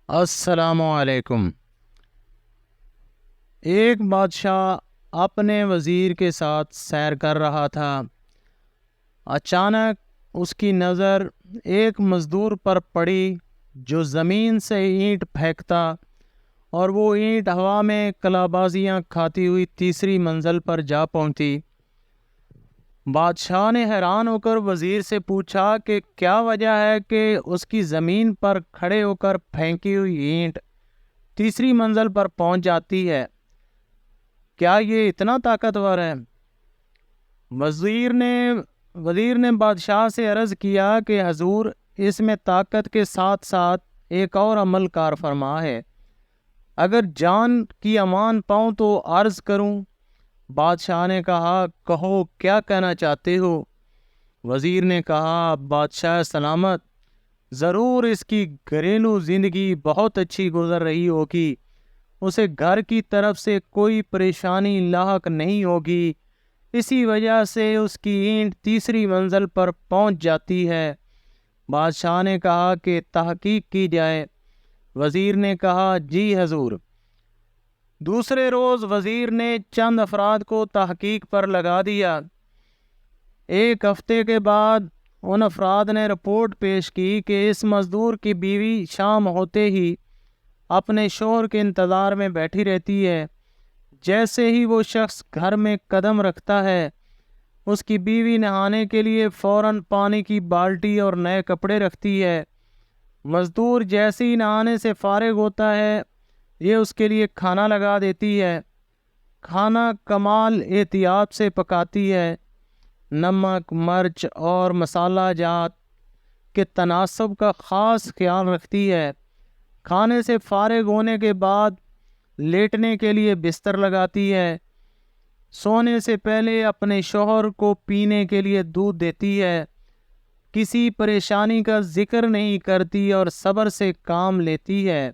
السلام علیکم۔ ایک بادشاہ اپنے وزیر کے ساتھ سیر کر رہا تھا۔ اچانک اس کی نظر ایک مزدور پر پڑی جو زمین سے اینٹ پھینکتا اور وہ اینٹ ہوا میں کلابازیاں کھاتی ہوئی تیسری منزل پر جا پہنچی۔ بادشاہ نے حیران ہو کر وزیر سے پوچھا کہ کیا وجہ ہے کہ اس کی زمین پر کھڑے ہو کر پھینکی ہوئی اینٹ تیسری منزل پر پہنچ جاتی ہے؟ کیا یہ اتنا طاقتور ہے؟ وزیر نے بادشاہ سے عرض کیا کہ حضور، اس میں طاقت کے ساتھ ساتھ ایک اور عمل کار فرما ہے۔ اگر جان کی امان پاؤں تو عرض کروں؟ بادشاہ نے کہا، کہو کیا کہنا چاہتے ہو؟ وزیر نے کہا، بادشاہ سلامت، ضرور اس کی گھریلو زندگی بہت اچھی گزر رہی ہوگی، اسے گھر کی طرف سے کوئی پریشانی لاحق نہیں ہوگی، اسی وجہ سے اس کی اینٹ تیسری منزل پر پہنچ جاتی ہے۔ بادشاہ نے کہا کہ تحقیق کی جائے۔ وزیر نے کہا، جی حضور۔ دوسرے روز وزیر نے چند افراد کو تحقیق پر لگا دیا۔ ایک ہفتے کے بعد ان افراد نے رپورٹ پیش کی کہ اس مزدور کی بیوی شام ہوتے ہی اپنے شوہر کے انتظار میں بیٹھی رہتی ہے۔ جیسے ہی وہ شخص گھر میں قدم رکھتا ہے، اس کی بیوی نہانے کے لیے فوراً پانی کی بالٹی اور نئے کپڑے رکھتی ہے۔ مزدور جیسے ہی نہانے سے فارغ ہوتا ہے، یہ اس کے لیے کھانا لگا دیتی ہے۔ کھانا کمال احتیاط سے پکاتی ہے، نمک، مرچ اور مسالہ جات کے تناسب کا خاص خیال رکھتی ہے۔ کھانے سے فارغ ہونے کے بعد لیٹنے کے لیے بستر لگاتی ہے۔ سونے سے پہلے اپنے شوہر کو پینے کے لیے دودھ دیتی ہے۔ کسی پریشانی کا ذکر نہیں کرتی اور صبر سے کام لیتی ہے۔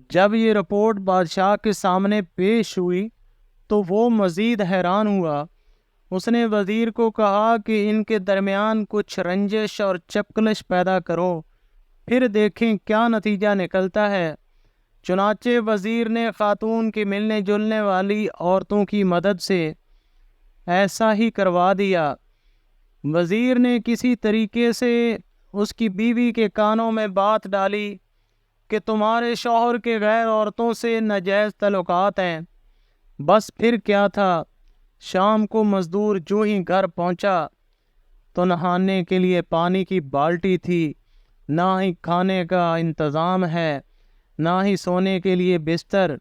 جب یہ رپورٹ بادشاہ کے سامنے پیش ہوئی تو وہ مزید حیران ہوا۔ اس نے وزیر کو کہا کہ ان کے درمیان کچھ رنجش اور چپکلش پیدا کرو، پھر دیکھیں کیا نتیجہ نکلتا ہے۔ چنانچہ وزیر نے خاتون کی ملنے جلنے والی عورتوں کی مدد سے ایسا ہی کروا دیا۔ وزیر نے کسی طریقے سے اس کی بیوی کے کانوں میں بات ڈالی کہ تمہارے شوہر کے غیر عورتوں سے ناجائز تعلقات ہیں۔ بس پھر کیا تھا، شام کو مزدور جو ہی گھر پہنچا تو نہانے کے لیے پانی کی بالٹی تھی، نہ ہی کھانے کا انتظام ہے، نہ ہی سونے کے لیے بستر۔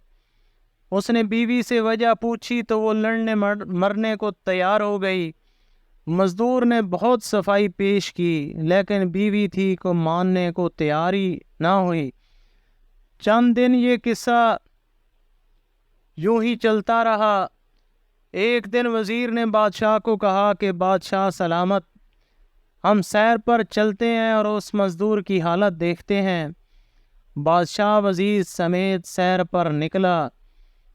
اس نے بیوی سے وجہ پوچھی تو وہ لڑنے مرنے کو تیار ہو گئی۔ مزدور نے بہت صفائی پیش کی، لیکن بیوی تھی کو ماننے کو تیار ہی نہ ہوئی۔ چند دن یہ قصہ یوں ہی چلتا رہا۔ ایک دن وزیر نے بادشاہ کو کہا کہ بادشاہ سلامت، ہم سیر پر چلتے ہیں اور اس مزدور کی حالت دیکھتے ہیں۔ بادشاہ وزیر سمیت سیر پر نکلا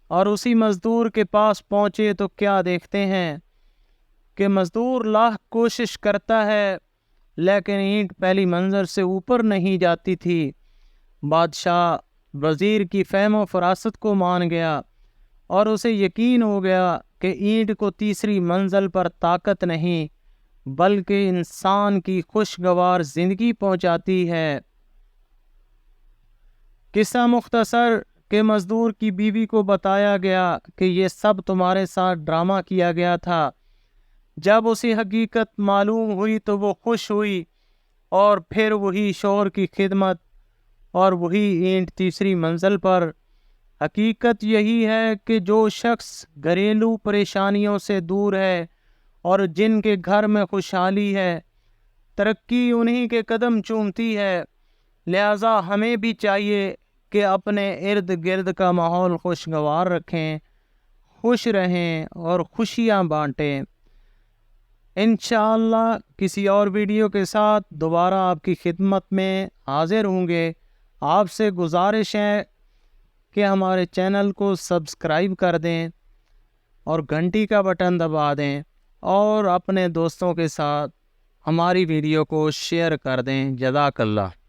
اور اسی مزدور کے پاس پہنچے تو کیا دیکھتے ہیں کہ مزدور لاکھ کوشش کرتا ہے لیکن اینٹ پہلی منزل سے اوپر نہیں جاتی تھی۔ بادشاہ وزیر کی فہم و فراست کو مان گیا اور اسے یقین ہو گیا کہ اینٹ کو تیسری منزل پر طاقت نہیں بلکہ انسان کی خوشگوار زندگی پہنچاتی ہے۔ قصہ مختصر کہ مزدور کی بیوی کو بتایا گیا کہ یہ سب تمہارے ساتھ ڈرامہ کیا گیا تھا۔ جب اسے حقیقت معلوم ہوئی تو وہ خوش ہوئی اور پھر وہی شوہر کی خدمت اور وہی اینٹ تیسری منزل پر۔ حقیقت یہی ہے کہ جو شخص گھریلو پریشانیوں سے دور ہے اور جن کے گھر میں خوشحالی ہے، ترقی انہی کے قدم چومتی ہے۔ لہٰذا ہمیں بھی چاہیے کہ اپنے ارد گرد کا ماحول خوشگوار رکھیں، خوش رہیں اور خوشیاں بانٹیں۔ انشاءاللہ کسی اور ویڈیو کے ساتھ دوبارہ آپ کی خدمت میں حاضر ہوں گے۔ آپ سے گزارش ہے کہ ہمارے چینل کو سبسکرائب کر دیں اور گھنٹی کا بٹن دبا دیں اور اپنے دوستوں کے ساتھ ہماری ویڈیو کو شیئر کر دیں۔ جزاک اللہ۔